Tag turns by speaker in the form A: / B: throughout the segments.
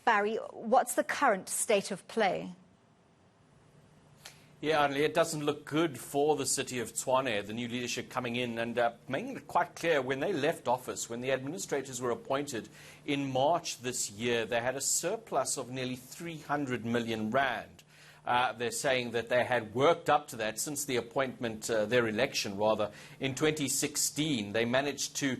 A: Barry, what's the current state of play?
B: Yeah, Annelie, it doesn't look good for the city of Tshwane, the new leadership coming in and making it quite clear when they left office, when the administrators were appointed in March this year, they had a surplus of nearly 300 million rand. They're saying that they had worked up to that since the appointment, their election rather, in 2016. They managed to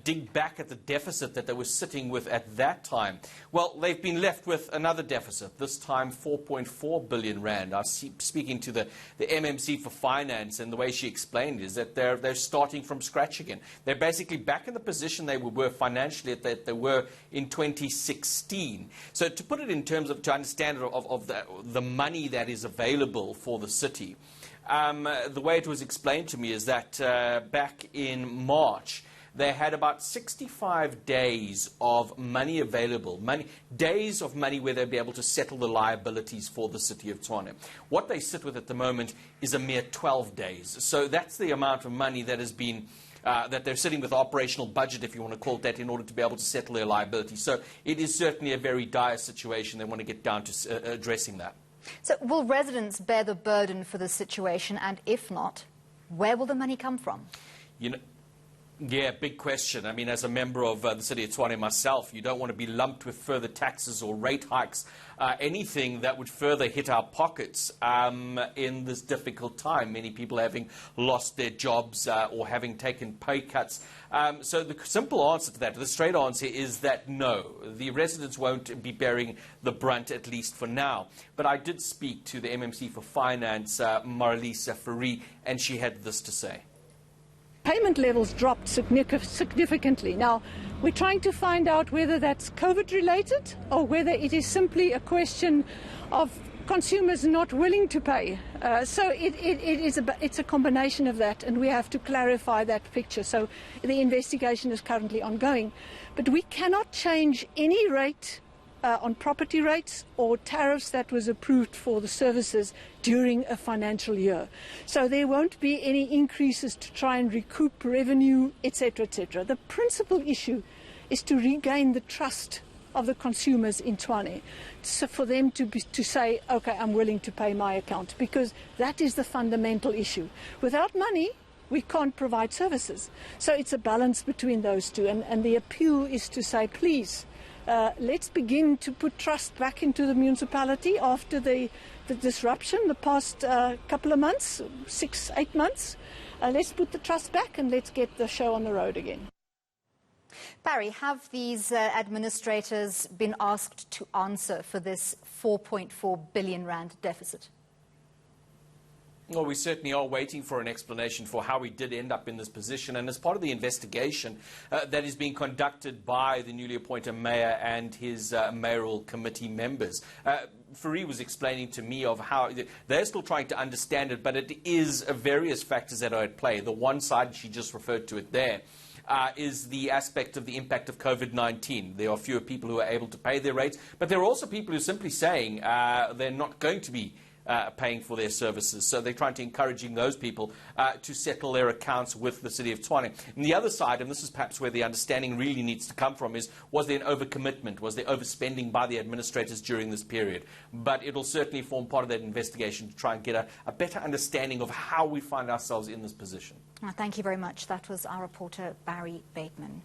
B: dig back at the deficit that they were sitting with at that time. Well, they've been left with another deficit, this time 4.4 billion rand. I was speaking to the MMC for Finance, and the way she explained is that they're starting from scratch again. They're basically back in the position they were financially that they were in 2016. So to put it in terms of, to understand of the money that is available for the city. The way it was explained to me is that back in March, they had about 65 days of money available, days of money where they'd be able to settle the liabilities for the city of Tshwane. What they sit with at the moment is a mere 12 days. So that's the amount of money that has been that they're sitting with operational budget, if you want to call it that, in order to be able to settle their liabilities. So it is certainly a very dire situation. They want to get down to addressing that.
A: So will residents bear the burden for the situation, and if not, where will the money come from?
B: You know, yeah, big question. I mean, as a member of the city of Tshwane myself, you don't want to be lumped with further taxes or rate hikes, anything that would further hit our pockets in this difficult time. Many people having lost their jobs or having taken pay cuts. So the simple answer to that, the straight answer, is that no, the residents won't be bearing the brunt, at least for now. But I did speak to the MMC for Finance, Maralisa Fourie, and she had this to say.
C: Payment levels dropped significantly. Now, we're trying to find out whether that's COVID-related or whether it is simply a question of consumers not willing to pay. So it's a combination of that, and we have to clarify that picture. So the investigation is currently ongoing. But we cannot change any rate on property rates or tariffs that was approved for the services during a financial year. So there won't be any increases to try and recoup revenue, etc., etc. The principal issue is to regain the trust of the consumers in Tshwane, so for them to say, okay, I'm willing to pay my account, because that is the fundamental issue. Without money, we can't provide services. So it's a balance between those two, and the appeal is to say, please, let's begin to put trust back into the municipality after the disruption the past couple of months, 6-8 months. Let's put the trust back and let's get the show on the road again.
A: Barry, have these administrators been asked to answer for this 4.4 billion rand deficit?
B: Well, we certainly are waiting for an explanation for how we did end up in this position. And as part of the investigation that is being conducted by the newly appointed mayor and his mayoral committee members, Fourie was explaining to me of how they're still trying to understand it, but it is various factors that are at play. The one side, she just referred to it there, is the aspect of the impact of COVID-19. There are fewer people who are able to pay their rates, but there are also people who are simply saying they're not going to be paying for their services. So they're trying to encouraging those people to settle their accounts with the city of Tshwane. And the other side, and this is perhaps where the understanding really needs to come from, is was there an overcommitment? Was there overspending by the administrators during this period? But it'll certainly form part of that investigation to try and get a better understanding of how we find ourselves in this position.
A: Thank you very much. That was our reporter, Barry Bateman.